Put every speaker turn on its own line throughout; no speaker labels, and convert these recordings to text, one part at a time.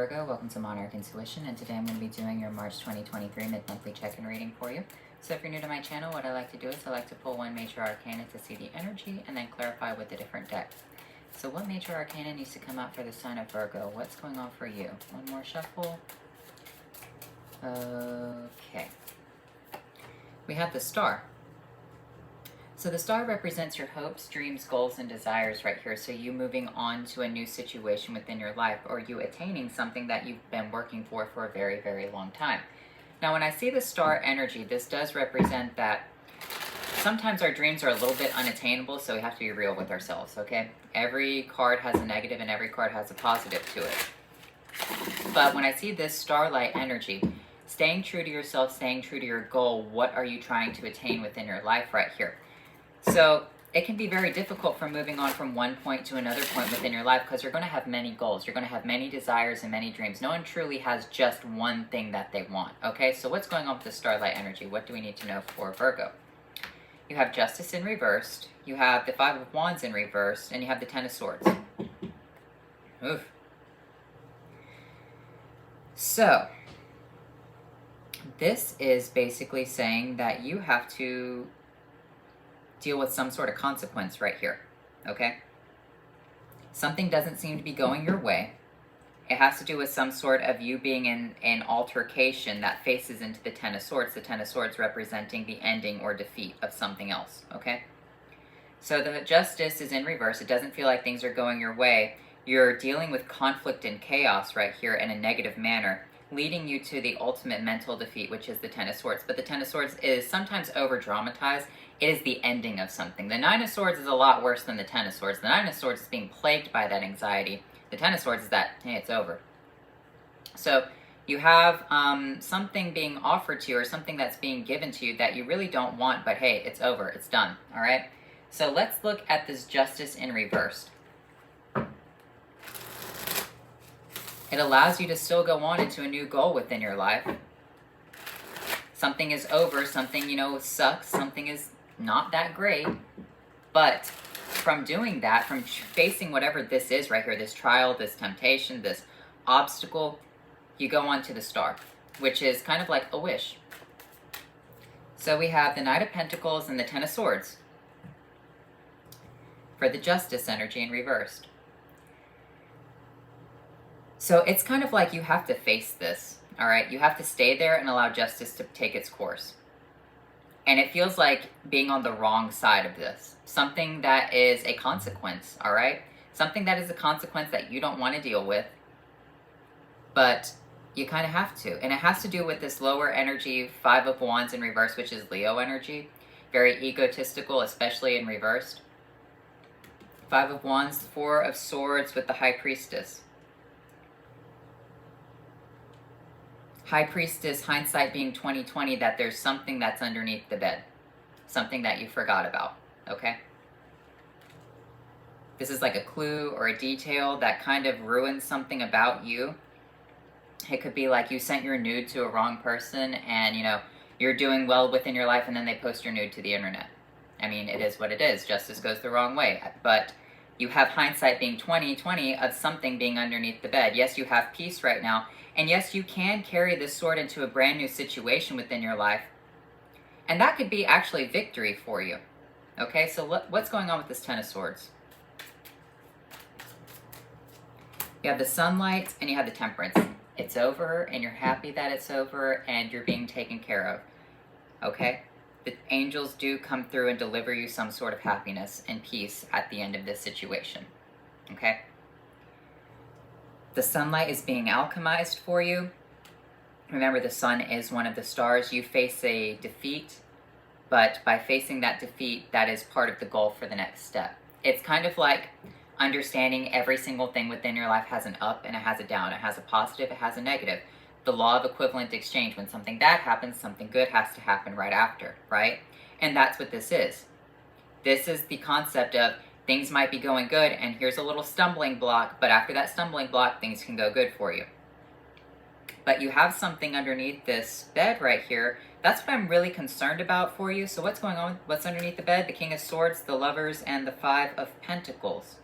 Virgo, welcome to Monarch Intuition, and today I'm going to be doing your March 2023 mid-monthly check-in reading for you. So if you're new to my channel, what I like to do is I like to pull one major arcana to see the energy and then clarify with the different decks. So what major arcana needs to come out for the sign of Virgo? What's going on for you? One more shuffle. Okay. We have the Star. So the Star represents your hopes, dreams, goals, and desires right here. So you moving on to a new situation within your life, or you attaining something that you've been working for a very, very long time. Now, when I see the Star energy, this does represent that sometimes our dreams are a little bit unattainable, so we have to be real with ourselves, okay? Every card has a negative and every card has a positive to it. But when I see this starlight energy, staying true to yourself, staying true to your goal, what are you trying to attain within your life right here? So it can be very difficult from moving on from one point to another point within your life because you're going to have many goals. You're going to have many desires and many dreams. No one truly has just one thing that they want, okay? So what's going on with the starlight energy? What do we need to know for Virgo? You have Justice in reversed. You have the Five of Wands in reversed. And you have the Ten of Swords. Oof. So this is basically saying that you have to deal with some sort of consequence right here, okay? Something doesn't seem to be going your way. It has to do with some sort of you being in an altercation that faces into the Ten of Swords, the Ten of Swords representing the ending or defeat of something else, okay? So the Justice is in reverse. It doesn't feel like things are going your way. You're dealing with conflict and chaos right here in a negative manner, leading you to the ultimate mental defeat, which is the Ten of Swords. But the Ten of Swords is sometimes over-dramatized. It is the ending of something. The Nine of Swords is a lot worse than the Ten of Swords. The Nine of Swords is being plagued by that anxiety. The Ten of Swords is that, hey, it's over. So you have something being offered to you or something that's being given to you that you really don't want, but hey, it's over. It's done, all right? So let's look at this Justice in reversed. It allows you to still go on into a new goal within your life. Something is over, something, sucks, something is not that great, but from doing that, from facing whatever this is right here, this trial, this temptation, this obstacle, you go on to the Star, which is kind of like a wish. So we have the Knight of Pentacles and the Ten of Swords for the Justice energy in reversed. So it's kind of like you have to face this, all right? You have to stay there and allow justice to take its course. And it feels like being on the wrong side of this. Something that is a consequence, all right? Something that is a consequence that you don't want to deal with, but you kind of have to. And it has to do with this lower energy, Five of Wands in reverse, which is Leo energy. Very egotistical, especially in reversed. Five of Wands, Four of Swords with the High Priestess. High Priestess, hindsight being 20/20, that there's something that's underneath the bed. Something that you forgot about, okay? This is like a clue or a detail that kind of ruins something about you. It could be like you sent your nude to a wrong person and, you're doing well within your life and then they post your nude to the internet. I mean, it is what it is. Justice goes the wrong way. But you have hindsight being 20/20 of something being underneath the bed. Yes, you have peace right now. And yes, you can carry this sword into a brand new situation within your life. And that could be actually victory for you. Okay, so what's going on with this Ten of Swords? You have the Sunlight and you have the Temperance. It's over and you're happy that it's over and you're being taken care of. Okay? The angels do come through and deliver you some sort of happiness and peace at the end of this situation. Okay? The sunlight is being alchemized for you. Remember, the sun is one of the stars. You face a defeat, but by facing that defeat, that is part of the goal for the next step. It's kind of like understanding every single thing within your life has an up and it has a down. It has a positive, it has a negative. The law of equivalent exchange. When something bad happens, something good has to happen right after, right? And that's what this is. This is the concept of things might be going good, and here's a little stumbling block, but after that stumbling block, things can go good for you. But you have something underneath this bed right here. That's what I'm really concerned about for you. So what's going on? What's underneath the bed? The King of Swords, the Lovers, and the Five of Pentacles.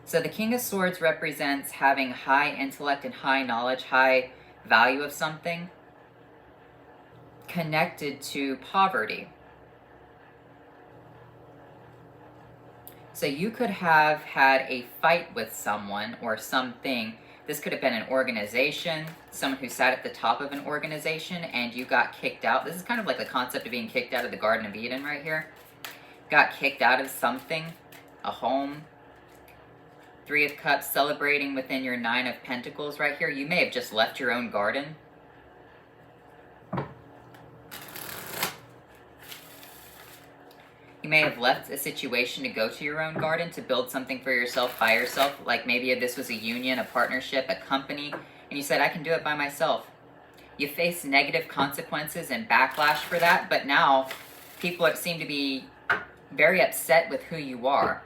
So the King of Swords represents having high intellect and high knowledge, high value of something, connected to poverty. So you could have had a fight with someone or something. This could have been an organization, someone who sat at the top of an organization and you got kicked out. This is kind of like the concept of being kicked out of the Garden of Eden right here. Got kicked out of something, a home. Three of Cups, celebrating within your Nine of Pentacles right here. You may have just left your own garden. You may have left a situation to go to your own garden, to build something for yourself by yourself. Like maybe this was a union, a partnership, a company, and you said, I can do it by myself. You face negative consequences and backlash for that, but now people seem to be very upset with who you are.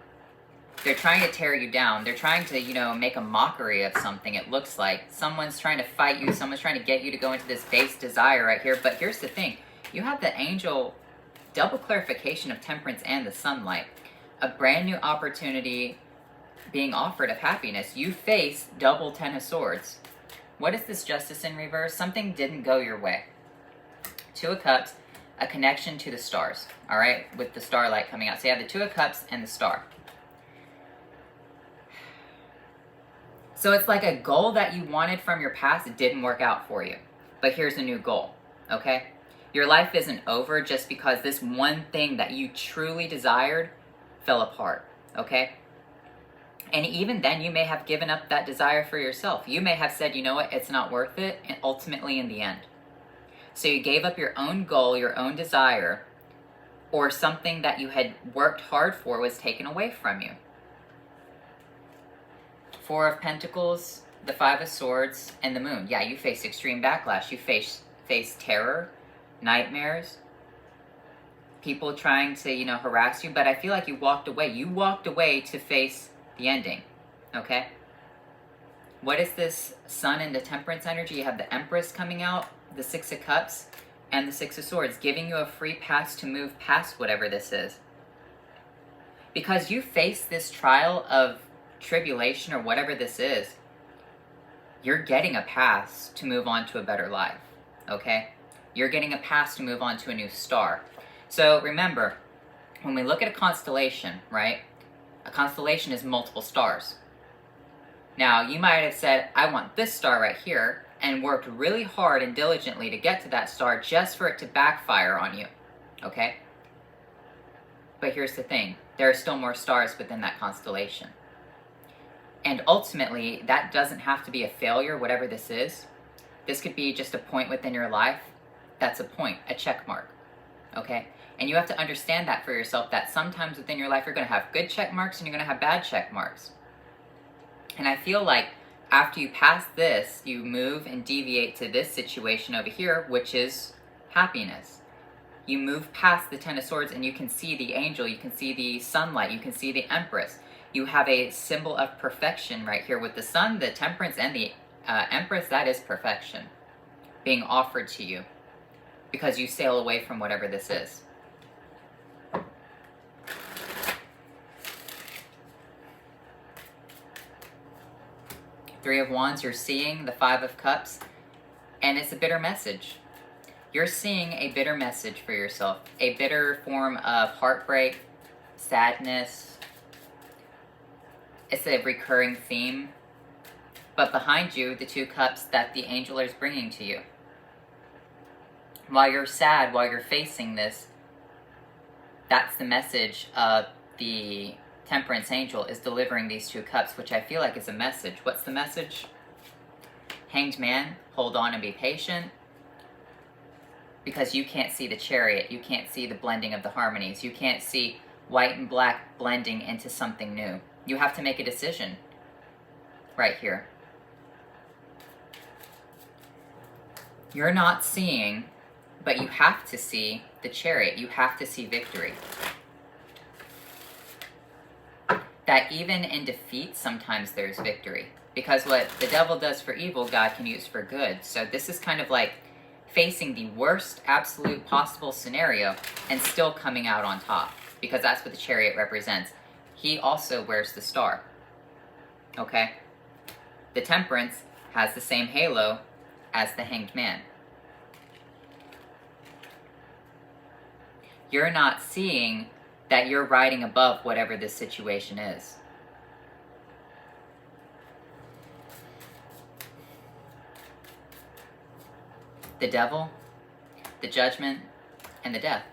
They're trying to tear you down. They're trying to, make a mockery of something, it looks like. Someone's trying to fight you. Someone's trying to get you to go into this base desire right here. But here's the thing. You have the angel double clarification of temperance and the sunlight. A brand new opportunity being offered of happiness. You face double Ten of Swords. What is this Justice in reverse? Something didn't go your way. Two of Cups, a connection to the stars. All right, with the starlight coming out. So you have the Two of Cups and the star. So it's like a goal that you wanted from your past. It didn't work out for you. But here's a new goal, okay? Your life isn't over just because this one thing that you truly desired fell apart, okay? And even then, you may have given up that desire for yourself. You may have said, you know what, it's not worth it, and ultimately in the end. So you gave up your own goal, your own desire, or something that you had worked hard for was taken away from you. Four of Pentacles, the Five of Swords, and the Moon. Yeah, you face extreme backlash. You face terror, nightmares, people trying to, harass you, but I feel like you walked away. You walked away to face the ending, okay? What is this Sun and the Temperance energy? You have the Empress coming out, the Six of Cups, and the Six of Swords, giving you a free pass to move past whatever this is. Because you face this trial of tribulation or whatever this is, you're getting a pass to move on to a better life, okay? You're getting a pass to move on to a new star. So remember, when we look at a constellation, right? A constellation is multiple stars. Now, you might have said, I want this star right here, and worked really hard and diligently to get to that star just for it to backfire on you, okay? But here's the thing. There are still more stars within that constellation. And ultimately, that doesn't have to be a failure, whatever this is. This could be just a point within your life. That's a point, a check mark, okay? And you have to understand that for yourself, that sometimes within your life, you're going to have good check marks and you're going to have bad check marks. And I feel like after you pass this, you move and deviate to this situation over here, which is happiness. You move past the Ten of Swords and you can see the angel, you can see the sunlight, you can see the Empress. You have a symbol of perfection right here with the Sun, the Temperance, and the Empress. That is perfection being offered to you because you sail away from whatever this is. Three of Wands, you're seeing the Five of Cups, and it's a bitter message. You're seeing a bitter message for yourself, a bitter form of heartbreak, sadness. It's a recurring theme. But behind you, the Two Cups that the angel is bringing to you. While you're sad, while you're facing this, that's the message of the Temperance angel is delivering these Two Cups, which I feel like is a message. What's the message? Hanged Man, hold on and be patient. Because you can't see the Chariot. You can't see the blending of the harmonies. You can't see white and black blending into something new. You have to make a decision right here. You're not seeing, but you have to see the Chariot. You have to see victory. That even in defeat, sometimes there's victory. Because what the devil does for evil, God can use for good. So this is kind of like facing the worst absolute possible scenario and still coming out on top. Because that's what the Chariot represents. He also wears the star. okay? The Temperance has the same halo as the Hanged Man. You're not seeing that you're riding above whatever this situation is. The Devil, the Judgment, and the Death.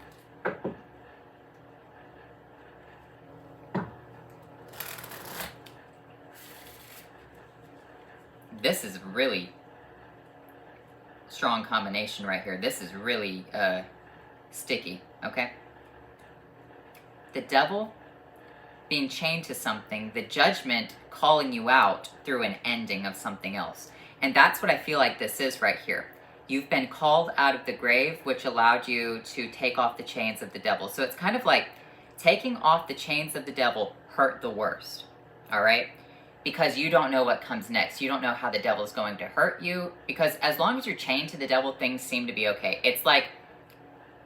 This is really strong combination right here. This is really sticky, okay? The Devil being chained to something, the Judgment calling you out through an ending of something else. And that's what I feel like this is right here. You've been called out of the grave, which allowed you to take off the chains of the devil. So it's kind of like taking off the chains of the devil hurt the worst, all right? Because you don't know what comes next. You don't know how the devil is going to hurt you. Because as long as you're chained to the devil, things seem to be okay. It's like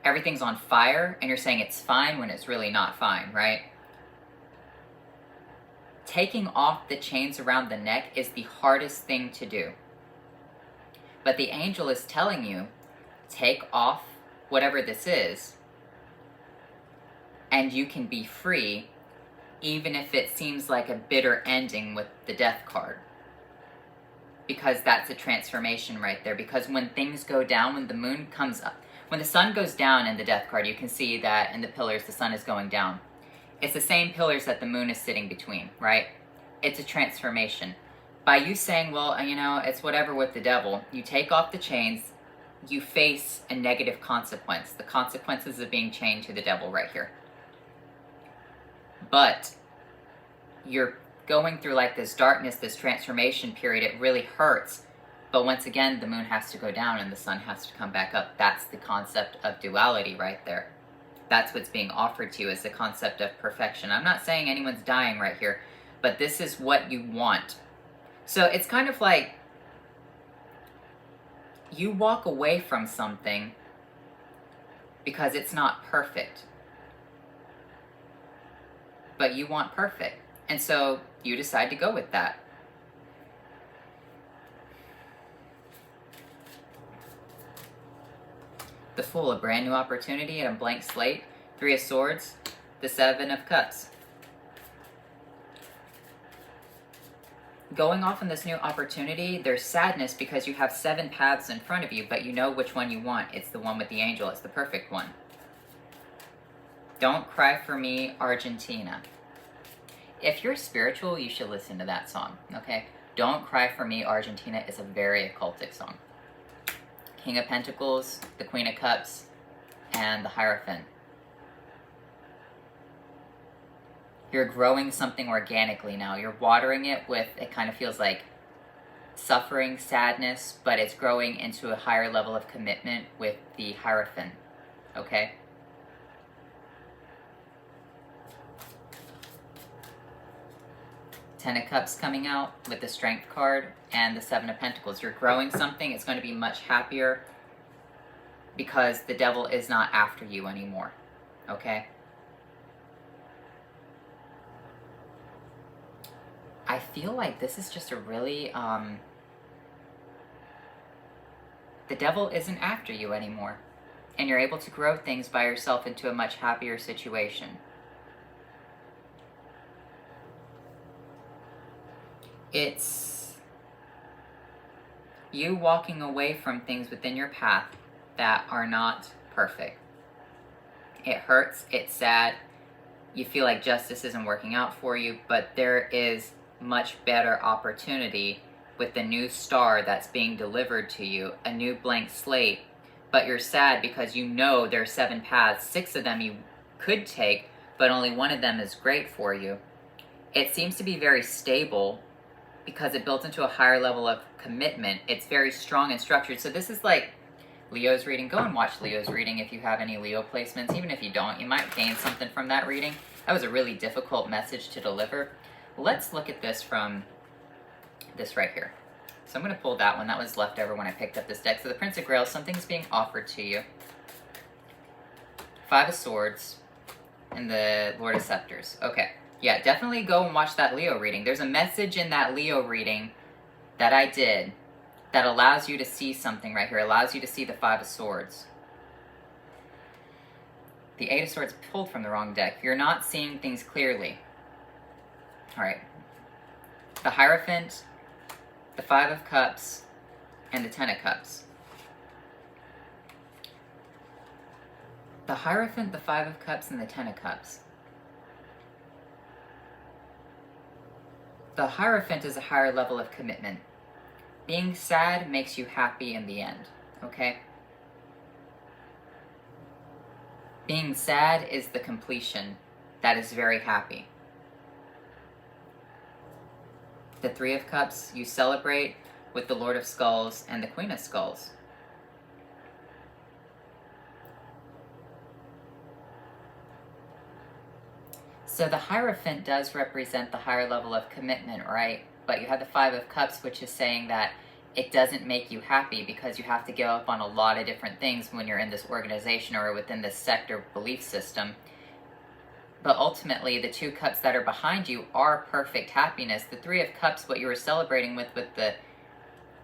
everything's on fire and you're saying it's fine when it's really not fine, right? Taking off the chains around the neck is the hardest thing to do. But the angel is telling you, take off whatever this is, and you can be free, even if it seems like a bitter ending with the Death card. Because that's a transformation right there. Because when things go down, when the moon comes up, when the sun goes down in the Death card, you can see that in the pillars, the sun is going down. It's the same pillars that the moon is sitting between, right? It's a transformation. By you saying, well, you know, it's whatever with the devil, you take off the chains, you face a negative consequence. The consequences of being chained to the devil right here. But you're going through like this darkness, this transformation period. It really hurts. But once again, the moon has to go down and the sun has to come back up. That's the concept of duality right there. That's what's being offered to you as the concept of perfection. I'm not saying anyone's dying right here, but this is what you want. So it's kind of like you walk away from something because it's not perfect. But you want perfect. And so you decide to go with that. The Fool, a brand new opportunity and a blank slate. 3 of Swords, the 7 of Cups. Going off on this new opportunity, there's sadness because you have 7 paths in front of you, but you know which one you want. It's the one with the angel. It's the perfect one. Don't Cry for Me, Argentina. If you're spiritual, you should listen to that song, okay? Don't Cry for Me, Argentina is a very occultic song. King of Pentacles, the Queen of Cups, and the Hierophant. You're growing something organically now. You're watering it with, it kind of feels like suffering, sadness, but it's growing into a higher level of commitment with the Hierophant, okay? Ten of Cups coming out with the Strength card and the 7 of Pentacles. You're growing something. It's going to be much happier because the devil is not after you anymore, okay? I feel like this is just a really, the devil isn't after you anymore. And you're able to grow things by yourself into a much happier situation. It's you walking away from things within your path that are not perfect. It hurts, it's sad, you feel like justice isn't working out for you, but there is much better opportunity with the new star that's being delivered to you, a new blank slate, but you're sad because you know there are 7 paths, 6 of them you could take, but only one of them is great for you. It seems to be very stable because it built into a higher level of commitment. It's very strong and structured. So this is like Leo's reading. Go and watch Leo's reading if you have any Leo placements. Even if you don't, you might gain something from that reading. That was a really difficult message to deliver. Let's look at this from this right here. So I'm going to pull that one. That was left over when I picked up this deck. So the Prince of Grail, something's being offered to you. 5 of Swords and the Lord of Scepters. Okay. Yeah, definitely go and watch that Leo reading. There's a message in that Leo reading that I did that allows you to see something right here. Allows you to see the Five of Swords. The Eight of Swords pulled from the wrong deck. You're not seeing things clearly. Alright. The Hierophant, the Five of Cups, and the Ten of Cups. The Hierophant, the Five of Cups, and the Ten of Cups. The Hierophant is a higher level of commitment. Being sad makes you happy in the end, okay? Being sad is the completion that is very happy. The Three of Cups, you celebrate with the Lord of Skulls and the Queen of Skulls. So the Hierophant does represent the higher level of commitment, right? But you have the Five of Cups, which is saying that it doesn't make you happy because you have to give up on a lot of different things when you're in this organization or within this sector belief system. But ultimately, the two cups that are behind you are perfect happiness. The Three of Cups, what you were celebrating with the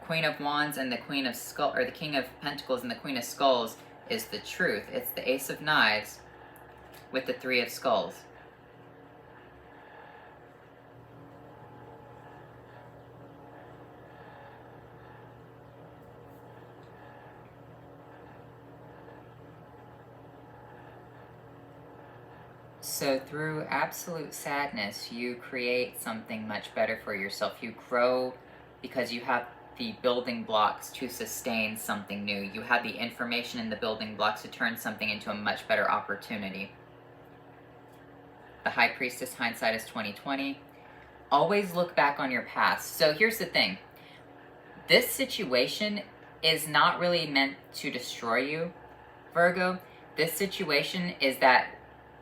Queen of Wands and the Queen of Skulls, or the King of Pentacles and the Queen of Skulls, is the truth. It's the Ace of Knives with the Three of Skulls. So through absolute sadness, you create something much better for yourself. You grow because you have the building blocks to sustain something new. You have the information in the building blocks to turn something into a much better opportunity. The High Priestess, hindsight is 20/20. Always look back on your past. So here's the thing. This situation is not really meant to destroy you, Virgo. This situation is that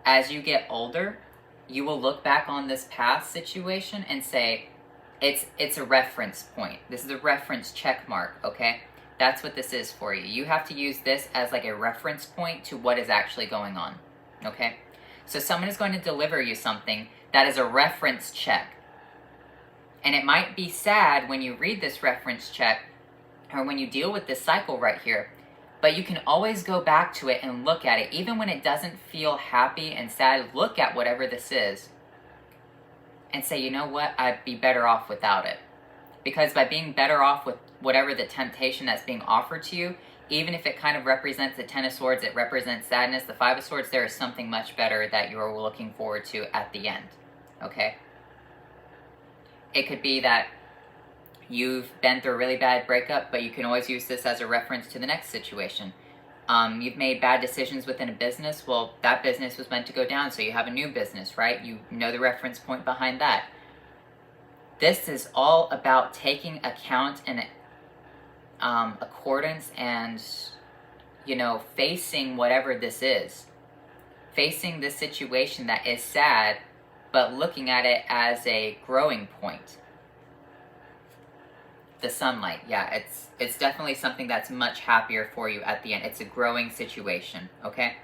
as you get older, you will look back on this past situation and say, it's a reference point. This is a reference check mark, okay? That's what this is for you. You have to use this as like a reference point to what is actually going on, okay? So someone is going to deliver you something that is a reference check. And it might be sad when you read this reference check or when you deal with this cycle right here, but you can always go back to it and look at it. Even when it doesn't feel happy and sad, look at whatever this is and say, you know what, I'd be better off without it. Because by being better off with whatever the temptation that's being offered to you, even if it kind of represents the Ten of Swords, it represents sadness, the Five of Swords, there is something much better that you're looking forward to at the end, okay? It could be that you've been through a really bad breakup, but you can always use this as a reference to the next situation. You've made bad decisions within a business. Well, that business was meant to go down, so you have a new business, right? You know the reference point behind that. This is all about taking account and accordance and, you know, facing whatever this is. Facing this situation that is sad, but looking at it as a growing point. The sunlight, yeah, it's definitely something that's much happier for you at the end. It's a growing situation, okay?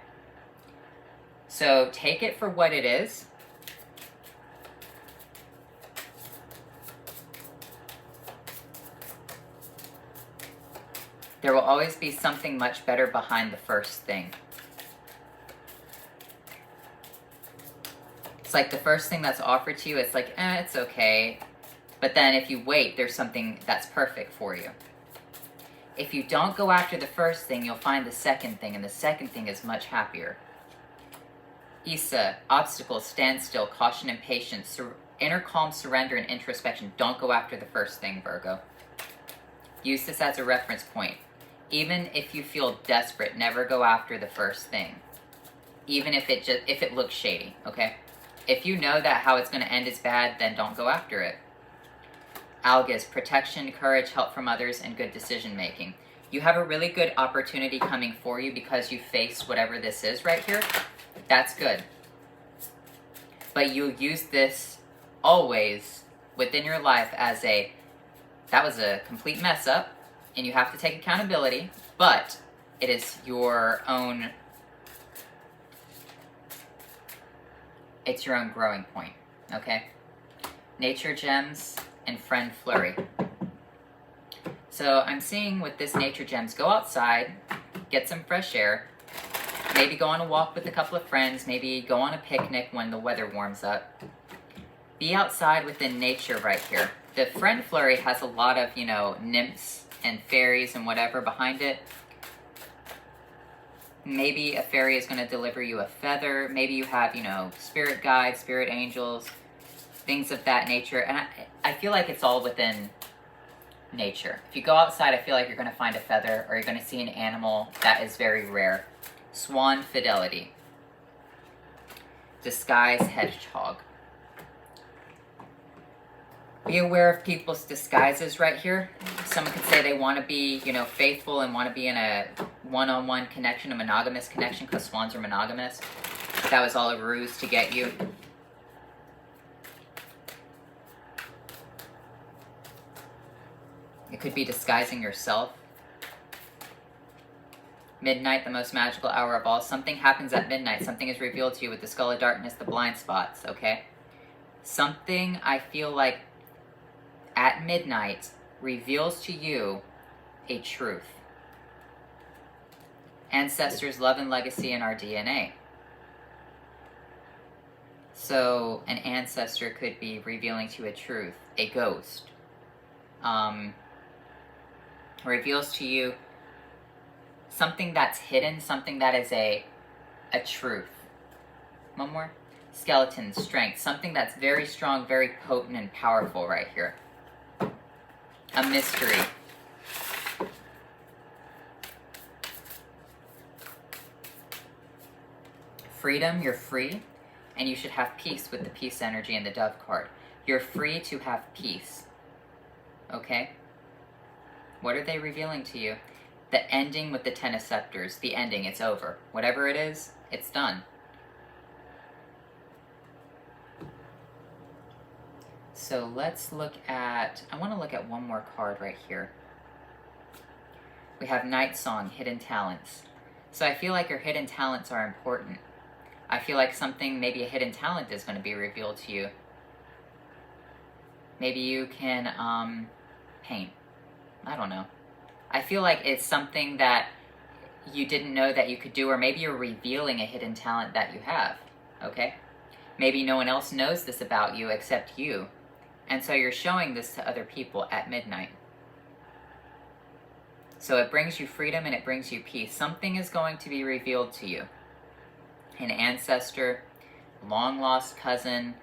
So take it for what it is. There will always be something much better behind the first thing. It's like the first thing that's offered to you, it's like, it's okay. But then if you wait, there's something that's perfect for you. If you don't go after the first thing, you'll find the second thing, and the second thing is much happier. Issa, obstacles, standstill, caution and patience, inner calm, surrender, and introspection. Don't go after the first thing, Virgo. Use this as a reference point. Even if you feel desperate, never go after the first thing. Even if it looks shady, okay? If you know that how it's going to end is bad, then don't go after it. Algas, protection, courage, help from others, and good decision making. You have a really good opportunity coming for you because you faced whatever this is right here. That's good. But you use this always within your life as that was a complete mess up, and you have to take accountability, but it is your own, it's your own growing point, okay? Nature gems and friend flurry. So I'm seeing with this nature gems, go outside, get some fresh air, maybe go on a walk with a couple of friends, maybe go on a picnic when the weather warms up. Be outside within nature right here. The friend flurry has a lot of, you know, nymphs and fairies and whatever behind it. Maybe a fairy is going to deliver you a feather. Maybe you have, you know, spirit guides, spirit angels, things of that nature. And I feel like it's all within nature. If you go outside, I feel like you're going to find a feather or you're going to see an animal that is very rare. Swan fidelity. Disguise hedgehog. Be aware of people's disguises right here. Someone could say they want to be, you know, faithful and want to be in a one-on-one connection, a monogamous connection, because swans are monogamous. That was all a ruse to get you. It could be disguising yourself. Midnight, the most magical hour of all. Something happens at midnight. Something is revealed to you with the skull of darkness, the blind spots, okay? Something, I feel like, at midnight reveals to you a truth. Ancestors, love and legacy in our DNA. So an ancestor could be revealing to you a truth, a ghost. Reveals to you something that's hidden, something that is a truth. One more. Skeleton, strength, something that's very strong, very potent and powerful right here. A mystery. Freedom, you're free, and you should have peace with the peace energy and the dove card. You're free to have peace. Okay? What are they revealing to you? The ending with the Ten of Scepters. The ending, it's over. Whatever it is, it's done. So let's look at, I want to look at one more card right here. We have Night Song, Hidden Talents. So I feel like your hidden talents are important. I feel like something, maybe a hidden talent is going to be revealed to you. Maybe you can paint. I don't know. I feel like it's something that you didn't know that you could do, or maybe you're revealing a hidden talent that you have, okay? Maybe no one else knows this about you except you. And so you're showing this to other people at midnight. So it brings you freedom and it brings you peace. Something is going to be revealed to you. An ancestor, long-lost cousin,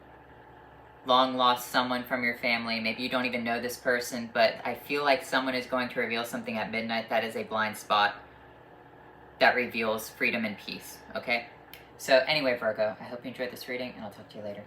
long-lost someone from your family. Maybe you don't even know this person, but I feel like someone is going to reveal something at midnight that is a blind spot that reveals freedom and peace, okay? So anyway, Virgo, I hope you enjoyed this reading, and I'll talk to you later.